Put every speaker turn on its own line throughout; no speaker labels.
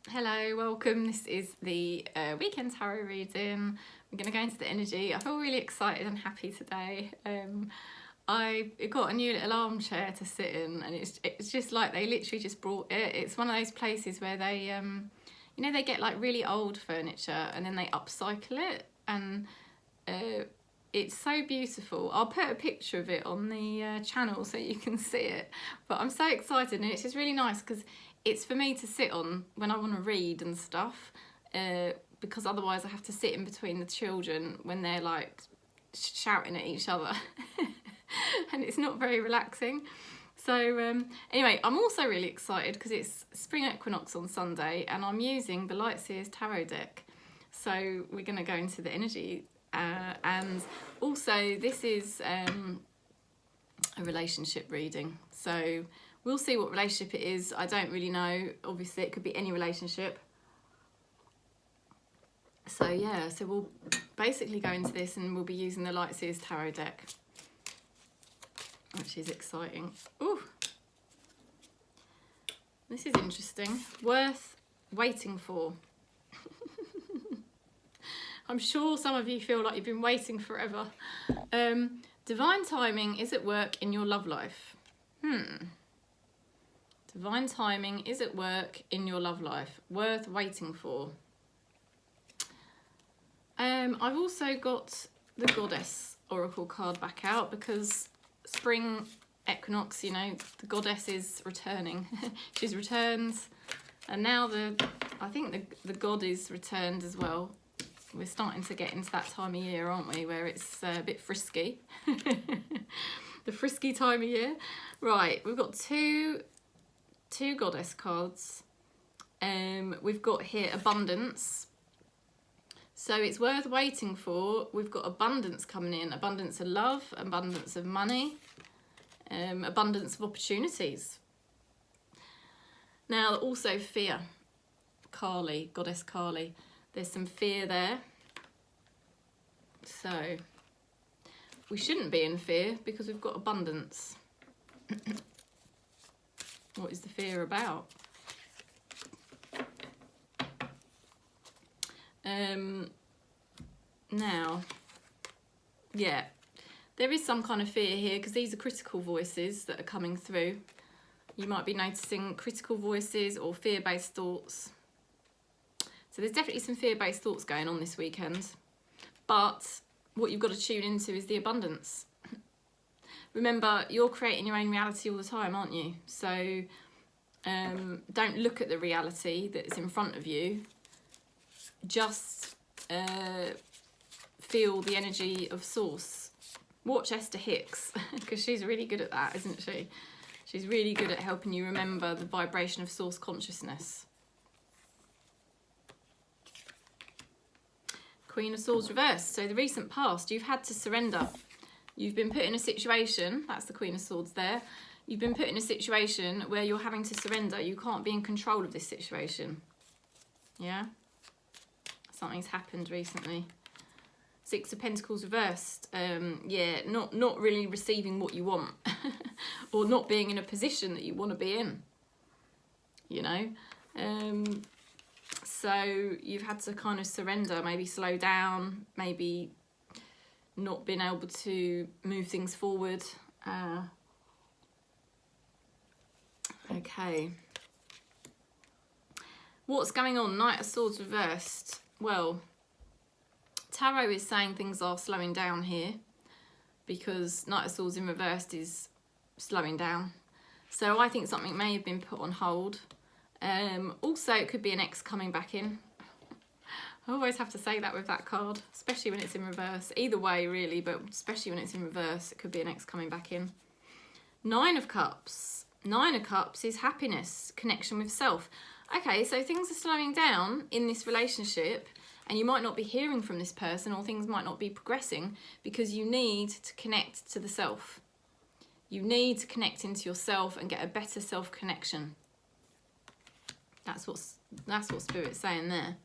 Hello, welcome. This is the weekend tarot reading. We're going to go into the energy. I feel really excited and happy today. I got a new little armchair to sit in, and it's just like they literally just brought it. It's one of those places where they, you know, they get like really old furniture and then they upcycle it, and it's so beautiful. I'll put a picture of it on the channel so you can see it. But I'm so excited, and it's just really nice because it's for me to sit on when I want to read and stuff, because otherwise I have to sit in between the children when they're like shouting at each other and it's not very relaxing. So anyway, I'm also really excited because it's spring equinox on Sunday and I'm using the Lightseers tarot deck. So we're going to go into the energy, and also this is a relationship reading. So we'll see what relationship it is. I don't really know. Obviously, it could be any relationship. So yeah, so we'll basically go into this and we'll be using the Lightseers tarot deck, which is exciting. Ooh, this is interesting. Worth waiting for. I'm sure some of you feel like you've been waiting forever. Divine timing is at work in your love life. Divine timing is at work in your love life. Worth waiting for. I've also got the Goddess Oracle card back out because spring equinox, you know, the Goddess is returning. She's returned, and now I think the God is returned as well. We're starting to get into that time of year, aren't we, where it's a bit frisky. The frisky time of year. Right, we've got two Goddess cards. We've got here abundance. So it's worth waiting for. We've got abundance coming in. Abundance of love, abundance of money, abundance of opportunities. Now also fear. Kali, Goddess Kali. There's some fear there. So we shouldn't be in fear because we've got abundance. What is the fear about? Now, yeah, there is some kind of fear here because these are critical voices that are coming through. You might be noticing critical voices or fear-based thoughts. So there's definitely some fear-based thoughts going on this weekend. But what you've got to tune into is the abundance. Remember, you're creating your own reality all the time, aren't you? So don't look at the reality that's in front of you. Just feel the energy of source. Watch Esther Hicks, because she's really good at that, isn't she? She's really good at helping you remember the vibration of source consciousness. Queen of Swords reversed. So the recent past, you've had to surrender. You've been put in a situation, that's the Queen of Swords there. You've been put in a situation where you're having to surrender. You can't be in control of this situation. Yeah? Something's happened recently. Six of Pentacles reversed. Yeah, not really receiving what you want. Or not being in a position that you want to be in. You know? So you've had to kind of surrender, maybe slow down, maybe not been able to move things forward. Okay. What's going on? Knight of Swords reversed. Well, Tarot is saying things are slowing down here because Knight of Swords in reversed is slowing down. So I think something may have been put on hold. Also, it could be an ex coming back in. I always have to say that with that card, especially when it's in reverse. Either way, really, but especially when it's in reverse, it could be an ex coming back in. Nine of Cups. Nine of Cups is happiness, connection with self. Okay, so things are slowing down in this relationship and you might not be hearing from this person or things might not be progressing because you need to connect to the self. You need to connect into yourself and get a better self-connection. That's what Spirit's saying there.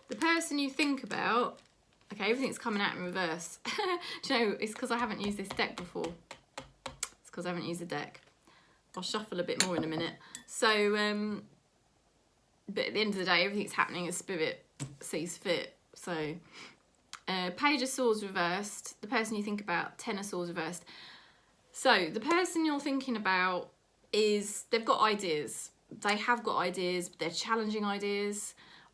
The person you think about, okay, everything's coming out in reverse. Do you know, it's because I haven't used this deck before. It's because I haven't used the deck. I'll shuffle a bit more in a minute. So, but at the end of the day, everything's happening as Spirit sees fit. So, Page of Swords reversed. The person you think about, Ten of Swords reversed. So, the person you're thinking about they've got ideas. They have got ideas, but they're challenging ideas.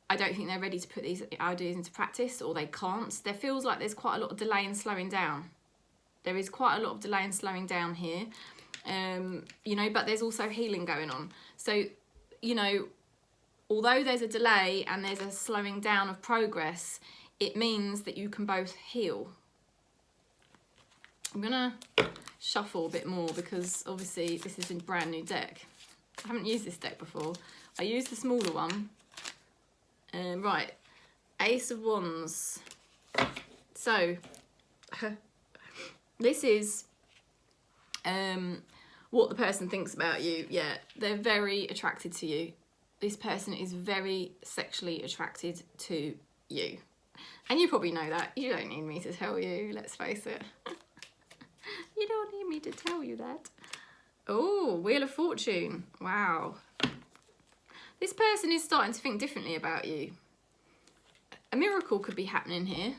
I don't think they're ready to put these ideas into practice, or they can't. There feels like there's quite a lot of delay and slowing down. There is quite a lot of delay and slowing down here. You know, but there's also healing going on. So, you know, although there's a delay and there's a slowing down of progress, it means that you can both heal. I'm gonna shuffle a bit more because obviously this is a brand new deck. I haven't used this deck before. I used the smaller one. Right, Ace of Wands. So, this is what the person thinks about you. Yeah, they're very attracted to you. This person is very sexually attracted to you. And you probably know that. You don't need me to tell you, let's face it. You don't need me to tell you that. Oh, Wheel of Fortune. Wow. This person is starting to think differently about you. A miracle could be happening here.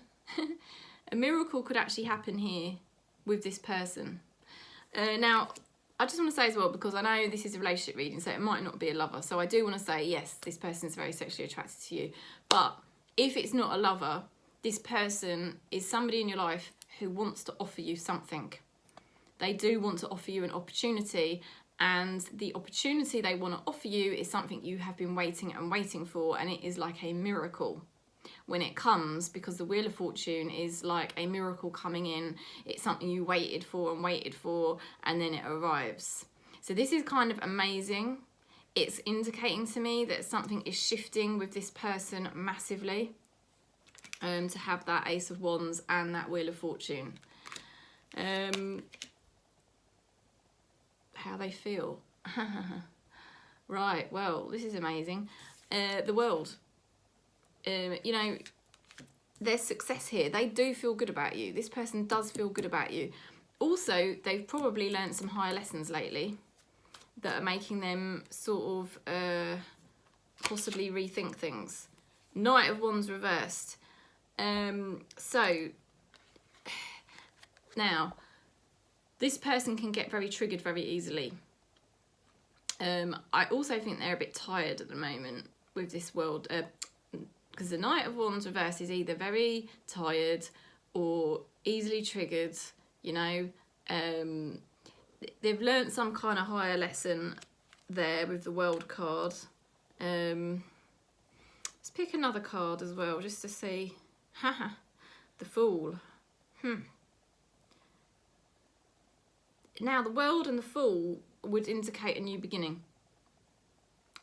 A miracle could actually happen here with this person. Now, I just want to say as well, because I know this is a relationship reading, so it might not be a lover. So I do want to say, yes, this person is very sexually attracted to you. But if it's not a lover, this person is somebody in your life who wants to offer you something. They do want to offer you an opportunity, and the opportunity they want to offer you is something you have been waiting and waiting for, and it is like a miracle when it comes, because the Wheel of Fortune is like a miracle coming in. It's something you waited for, and then it arrives. So this is kind of amazing. It's indicating to me that something is shifting with this person massively, to have that Ace of Wands and that Wheel of Fortune. How they feel. Right, well, this is amazing. The World. You know, there's success here. They do feel good about you. This person does feel good about you. Also, they've probably learned some higher lessons lately that are making them sort of possibly rethink things. Knight of Wands reversed. So, now, this person can get very triggered very easily. I also think they're a bit tired at the moment with this world, because the Knight of Wands reverse is either very tired or easily triggered, you know. They've learnt some kind of higher lesson there with the World card. Let's pick another card as well, just to see. Haha, the Fool. Now, the World and the Fool would indicate a new beginning.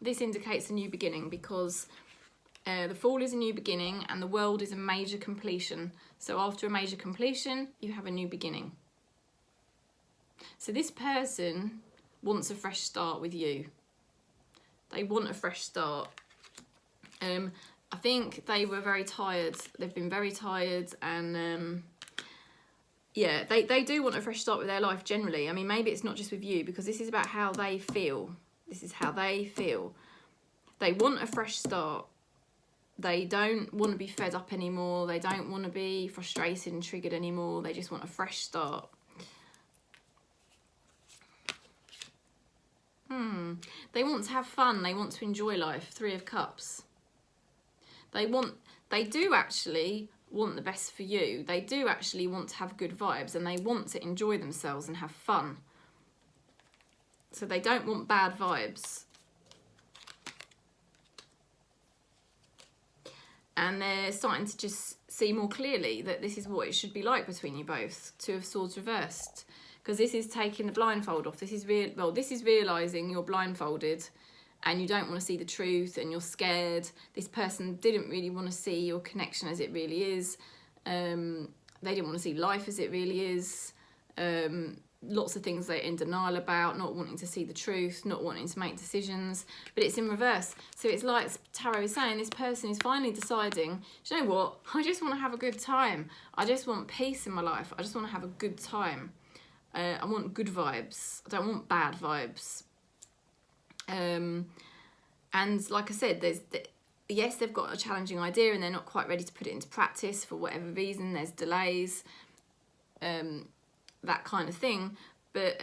This indicates a new beginning because the Fool is a new beginning and the World is a major completion. So after a major completion, you have a new beginning. So this person wants a fresh start with you. They want a fresh start. I think they were very tired. They've been very tired, and yeah, they do want a fresh start with their life generally. I mean, maybe it's not just with you, because this is about how they feel. This is how they feel. They want a fresh start. They don't want to be fed up anymore. They don't want to be frustrated and triggered anymore. They just want a fresh start. They want to have fun. They want to enjoy life. Three of Cups. They do actually want the best for you. They do actually want to have good vibes, and they want to enjoy themselves and have fun. So they don't want bad vibes. And they're starting to just see more clearly that this is what it should be like between you both. Two of Swords reversed. Because this is taking the blindfold off. This is realising you're blindfolded and you don't want to see the truth and you're scared. This person didn't really want to see your connection as it really is. They didn't want to see life as it really is. Lots of things they're in denial about, not wanting to see the truth, not wanting to make decisions, but it's in reverse. So it's like Tarot is saying, this person is finally deciding, do you know what? I just want to have a good time. I just want peace in my life. I just want to have a good time. I want good vibes. I don't want bad vibes. And like I said, yes, they've got a challenging idea and they're not quite ready to put it into practice for whatever reason. There's delays, that kind of thing. But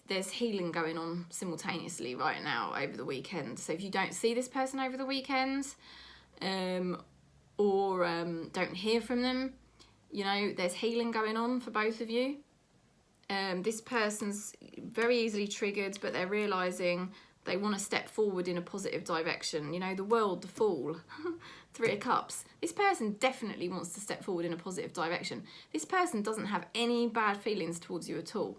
there's healing going on simultaneously right now over the weekend. So if you don't see this person over the weekend, or don't hear from them, you know, there's healing going on for both of you. This person's very easily triggered, but they're realising they want to step forward in a positive direction. You know, the world, the Fool, Three of Cups. This person definitely wants to step forward in a positive direction. This person doesn't have any bad feelings towards you at all.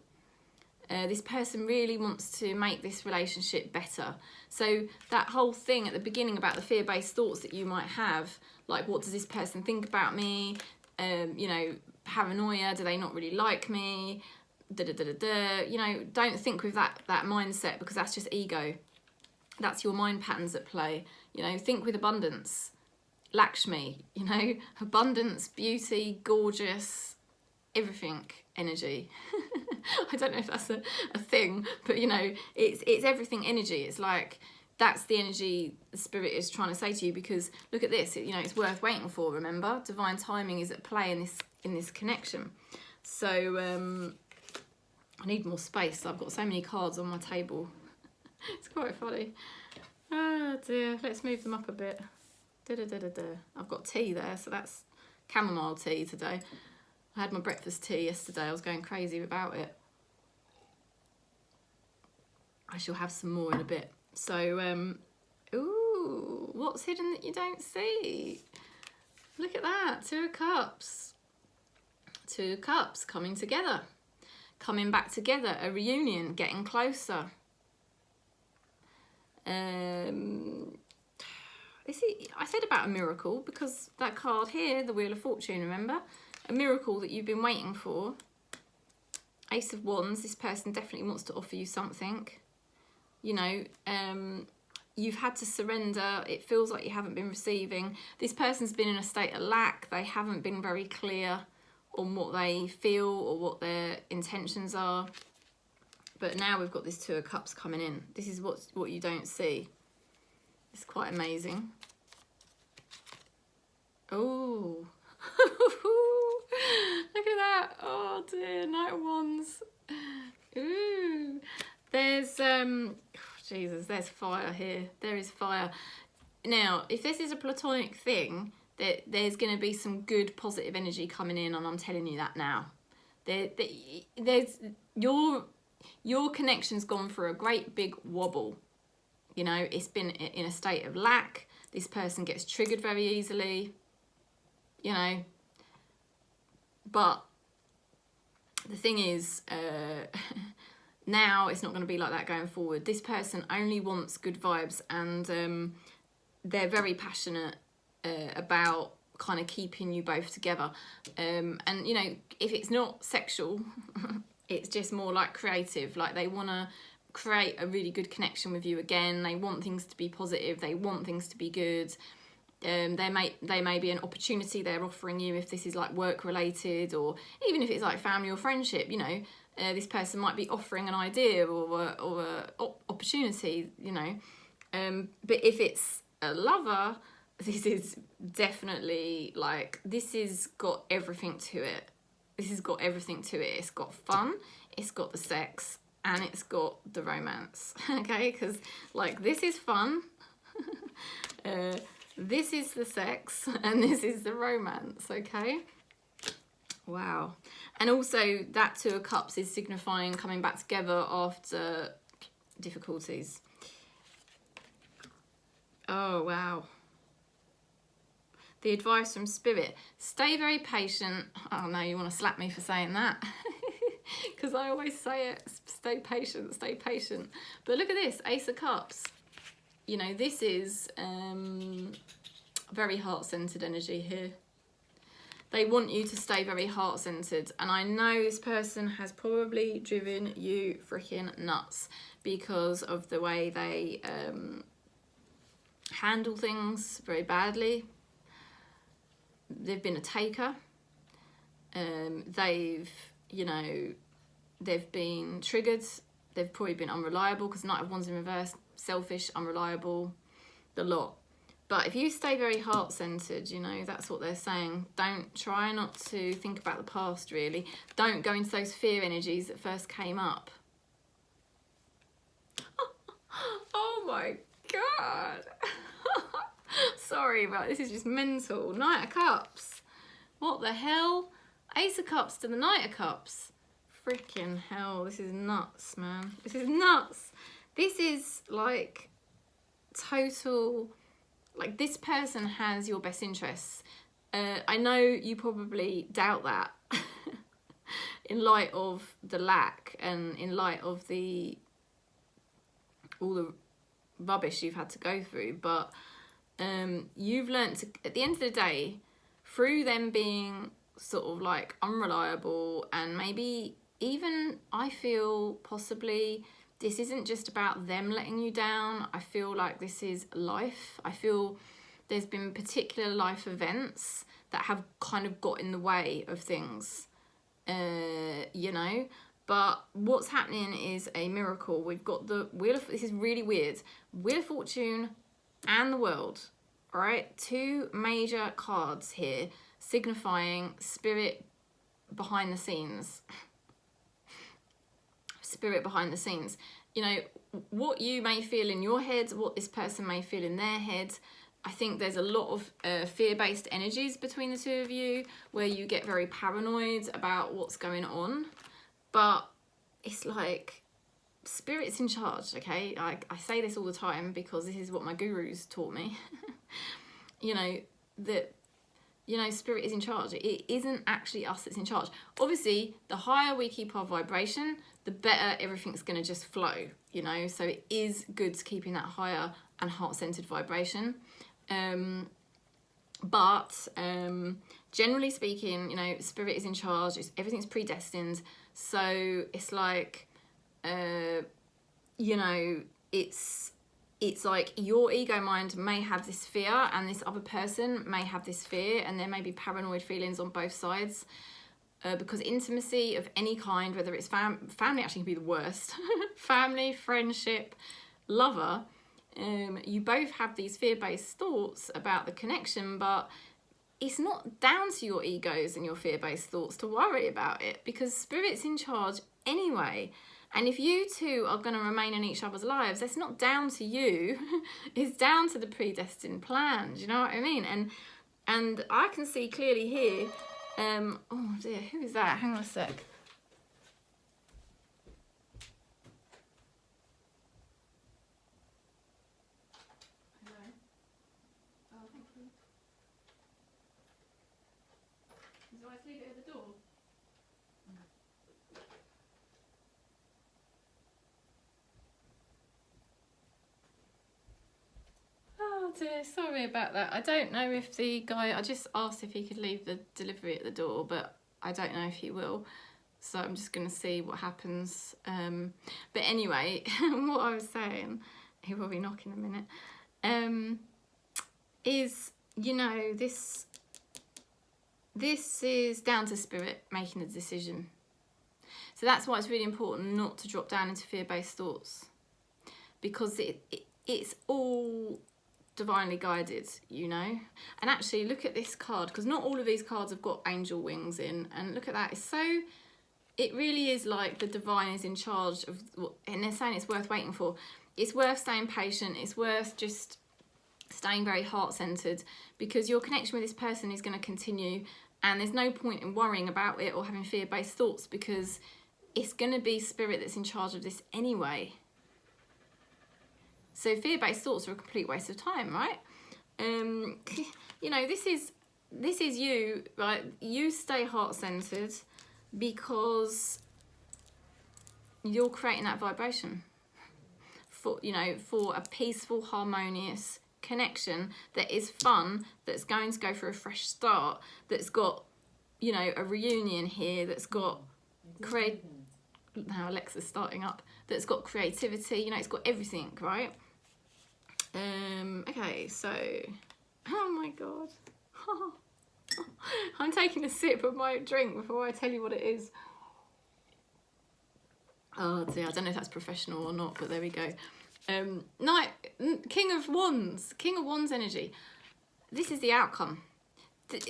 This person really wants to make this relationship better. So that whole thing at the beginning about the fear-based thoughts that you might have, like, what does this person think about me? You know, paranoia, do they not really like me? You know, don't think with that mindset, because that's just ego. That's your mind patterns at play. You know, think with abundance. Lakshmi, you know, abundance, beauty, gorgeous, everything, energy. I don't know if that's a thing, but you know, it's everything energy. It's like, that's the energy the spirit is trying to say to you, because look at this, you know, it's worth waiting for, remember? Divine timing is at play in this connection. So I need more space. I've got so many cards on my table. It's quite funny. Oh dear, let's move them up a bit. I've got tea there, so that's chamomile tea today. I had my breakfast tea yesterday. I was going crazy without it. I shall have some more in a bit. So, ooh, what's hidden that you don't see? Look at that, Two of Cups. Two of Cups coming together. Coming back together, a reunion, getting closer. I said about a miracle, because that card here, the Wheel of Fortune, remember? A miracle that you've been waiting for. Ace of Wands, this person definitely wants to offer you something. You know, you've had to surrender. It feels like you haven't been receiving. This person's been in a state of lack. They haven't been very clear on what they feel or what their intentions are. But now we've got this Two of Cups coming in. This is what you don't see. It's quite amazing. Oh. Look at that. Oh dear, Knight of Wands. Ooh. There's Jesus, there's fire here. There is fire. Now, if this is a platonic thing, there's going to be some good positive energy coming in, and I'm telling you that now. There's your connection's gone for a great big wobble. You know, it's been in a state of lack. This person gets triggered very easily. You know, but the thing is, now it's not going to be like that going forward. This person only wants good vibes, and they're very passionate about kind of keeping you both together. And, you know, if it's not sexual, it's just more like creative. Like, they want to create a really good connection with you again. They want things to be positive. They want things to be good. There may be an opportunity they're offering you if this is like work related, or even if it's like family or friendship. You know, this person might be offering an idea or a opportunity. You know, but if it's a lover, this is definitely like, this has got everything to it. This has got everything to it. It's got fun, it's got the sex, and it's got the romance. Okay, because like, this is fun. This is the sex, and this is the romance, okay? Wow. And also, that Two of Cups is signifying coming back together after difficulties. Oh, wow. The advice from Spirit. Stay very patient. Oh, no, you want to slap me for saying that. Because I always say it. Stay patient, stay patient. But look at this, Ace of Cups. You know, this is very heart-centered energy here. They want you to stay very heart-centered. And I know this person has probably driven you freaking nuts because of the way they handle things very badly. They've been a taker. They've been triggered. They've probably been unreliable because Knight of Wands in reverse, selfish, unreliable, the lot. But if you stay very heart-centered, you know, that's what they're saying. Don't try not to think about the past, really. Don't go into those fear energies that first came up. Oh my God. Sorry, but this is just mental. Knight of Cups. What the hell? Ace of Cups to the Knight of Cups. Freaking hell. This is nuts, man. This is nuts. This is like total... Like, this person has your best interests. I know you probably doubt that in light of the lack and in light of all the rubbish you've had to go through, but you've learned to, at the end of the day, through them being sort of like unreliable, and maybe even, I feel possibly this isn't just about them letting you down. I feel like this is life. I feel there's been particular life events that have kind of got in the way of things, you know. But what's happening is a miracle. We've got the Wheel of... This is really weird. Wheel of Fortune and the World, all right? Two major cards here signifying spirit behind the scenes. Spirit behind the scenes. You know, what you may feel in your head, what this person may feel in their head. I think there's a lot of fear-based energies between the two of you, where you get very paranoid about what's going on. But it's like, spirit's in charge, okay? I say this all the time because this is what my gurus taught me. You know, that... You know, spirit is in charge. It isn't actually us that's in charge. Obviously, the higher we keep our vibration, the better everything's going to just flow, you know. So it is good to keep in that higher and heart-centered vibration. But generally speaking, you know, spirit is in charge. Everything's predestined. So it's like, you know, it's like your ego mind may have this fear and this other person may have this fear, and there may be paranoid feelings on both sides, because intimacy of any kind, whether it's family actually can be the worst, family, friendship, lover, you both have these fear-based thoughts about the connection, but it's not down to your egos and your fear-based thoughts to worry about it, because spirit's in charge anyway. And if you two are going to remain in each other's lives, that's not down to you. It's down to the predestined plan. Do you know what I mean? And I can see clearly here. Oh dear, who is that? Hang on a sec. Hello. Oh, thank you. Do I leave it at the door? Oh dear, sorry about that. I don't know if the guy... I just asked if he could leave the delivery at the door, but I don't know if he will. So I'm just going to see what happens. But anyway, what I was saying, he will be knocking in a minute, is, you know, this is down to spirit making the decision. So that's why it's really important not to drop down into fear-based thoughts, because it's all divinely guided, you know. And actually look at this card, because not all of these cards have got angel wings in, and look at that. It's so, it really is like the divine is in charge of what, and they're saying it's worth waiting for. It's worth staying patient. It's worth just staying very heart-centered, because your connection with this person is going to continue, and there's no point in worrying about it or having fear-based thoughts, because it's going to be spirit that's in charge of this anyway. So fear-based thoughts are a complete waste of time, right? You know, this is you, right? You stay heart-centered because you're creating that vibration for, you know, for a peaceful, harmonious connection that is fun, that's going to go for a fresh start, that's got, you know, a reunion here, that's got now Alexa's starting up, that's got creativity, you know, it's got everything, right? Okay, so, oh my god, I'm taking a sip of my drink before I tell you what it is. Oh dear, I don't know if that's professional or not, but there we go. King of Wands energy. This is the outcome.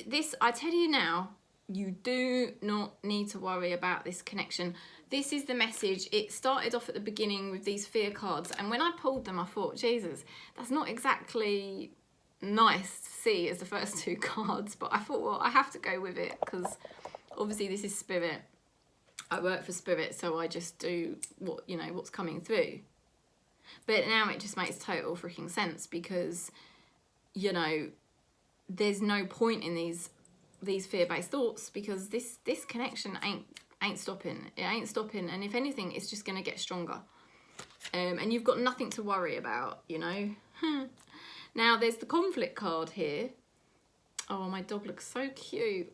This, I tell you now, you do not need to worry about this connection. This is the message. It started off at the beginning with these fear cards, and when I pulled them, I thought, Jesus, that's not exactly nice to see as the first two cards, but I thought, well, I have to go with it because obviously this is spirit. I work for spirit, so I just do what, you know, what's coming through. But now it just makes total freaking sense because, you know, there's no point in these fear-based thoughts because this connection ain't stopping. It ain't stopping, and if anything, it's just gonna get stronger. And you've got nothing to worry about, you know. Now there's the conflict card here. Oh, my dog looks so cute.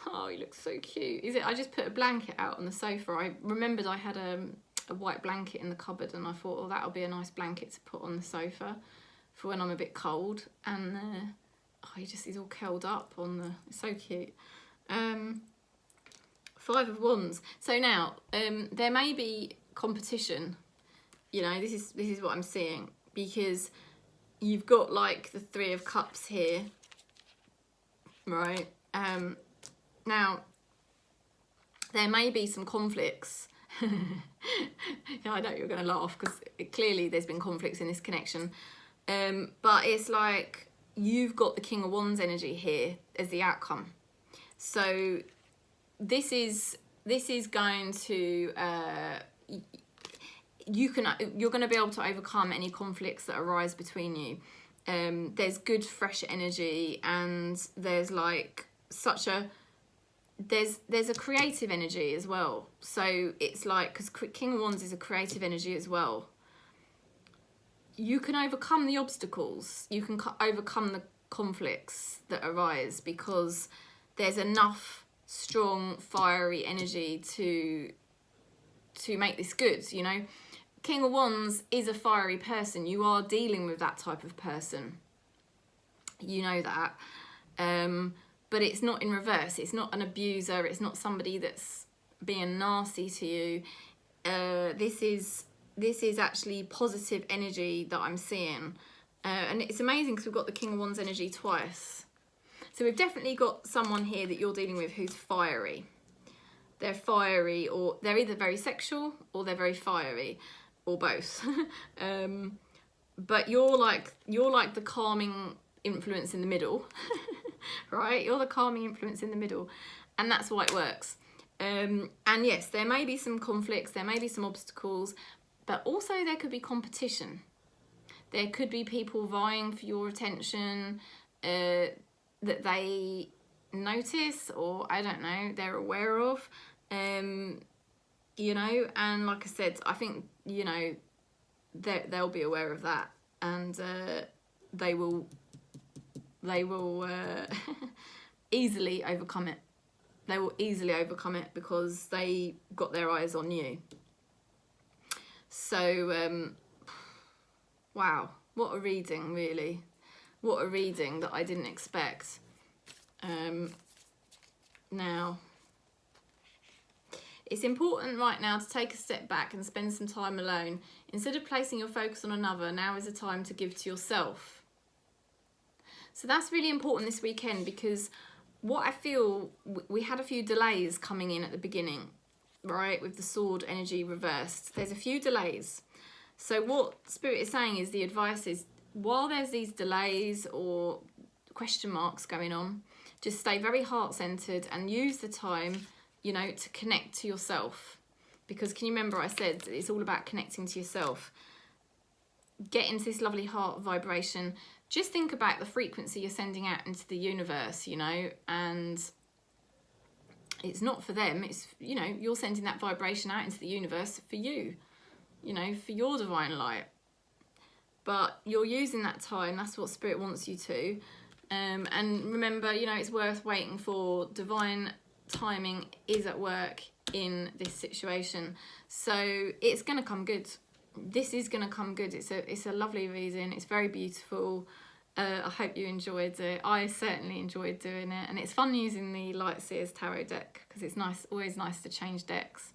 Oh, he looks so cute. Is it? I just put a blanket out on the sofa. I remembered I had a white blanket in the cupboard, and I thought, oh, that'll be a nice blanket to put on the sofa for when I'm a bit cold. And oh, he's all curled up on the. It's so cute. 5 of Wands. So now there may be competition. You know, this is what I'm seeing, because you've got like the 3 of Cups here, right? Now, there may be some conflicts. Yeah, I know you're going to laugh because clearly there's been conflicts in this connection. But it's like you've got the King of Wands energy here as the outcome. So this is going to you're going to be able to overcome any conflicts that arise between you. There's good fresh energy, and there's like such a there's a creative energy as well. So it's like, because King of Wands is a creative energy as well, you can overcome the obstacles, you can overcome the conflicts that arise because there's enough strong fiery energy to make this good, you know. King of Wands is a fiery person. You are dealing with that type of person, you know that. But it's not in reverse. It's not an abuser. It's not somebody that's being nasty to you. This is actually positive energy that I'm seeing. And it's amazing because we've got the King of Wands energy twice. So we've definitely got someone here that you're dealing with who's fiery. They're fiery, or they're either very sexual or they're very fiery, or both. But you're like the calming influence in the middle. Right, you're the calming influence in the middle, and that's why it works. And yes, there may be some conflicts, there may be some obstacles, but also there could be competition. There could be people vying for your attention that they notice, or I don't know, they're aware of, you know. And like I said, I think, you know, they'll be aware of that, and they will easily overcome it. They will easily overcome it because they got their eyes on you. So, wow, what a reading, really. What a reading that I didn't expect. Now, it's important right now to take a step back and spend some time alone. Instead of placing your focus on another, now is a time to give to yourself. So that's really important this weekend, because what I feel, we had a few delays coming in at the beginning, right, with the sword energy reversed. There's a few delays. So what Spirit is saying is, the advice is, while there's these delays or question marks going on, just stay very heart-centered and use the time, you know, to connect to yourself. Because can you remember I said it's all about connecting to yourself? Get into this lovely heart vibration. Just think about the frequency you're sending out into the universe, you know, and it's not for them. It's, you know, you're sending that vibration out into the universe for you, you know, for your divine light. But you're using that time. That's what Spirit wants you to. And remember, you know, it's worth waiting for. Divine timing is at work in this situation. So it's going to come good. This is going to come good. It's a lovely reading. It's very beautiful. I hope you enjoyed it. I certainly enjoyed doing it, and it's fun using the Light Seers Tarot deck because it's nice, always nice to change decks.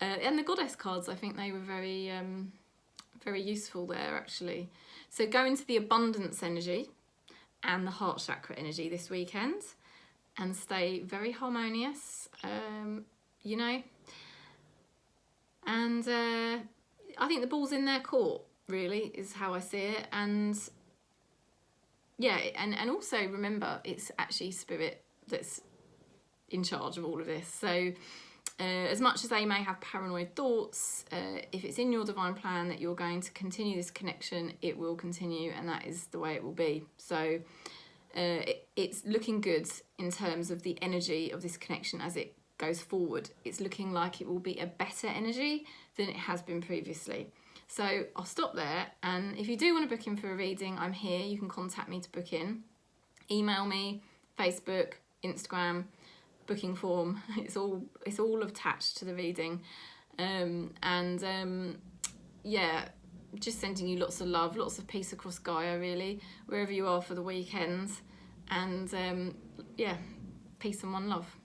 And the goddess cards, I think they were very, very useful there actually. So go into the abundance energy and the heart chakra energy this weekend and stay very harmonious, you know. And I think the ball's in their court, really, is how I see it. And yeah, and also remember, it's actually spirit that's in charge of all of this. So as much as they may have paranoid thoughts, if it's in your divine plan that you're going to continue this connection, it will continue, and that is the way it will be. So it's looking good in terms of the energy of this connection as it goes forward. It's looking like it will be a better energy than it has been previously. So I'll stop there, and if you do want to book in for a reading, I'm here. You can contact me to book in. Email me, Facebook, Instagram, booking form. It's all attached to the reading. Yeah, just sending you lots of love, lots of peace across Gaia, really, wherever you are for the weekend. And yeah, peace and one love.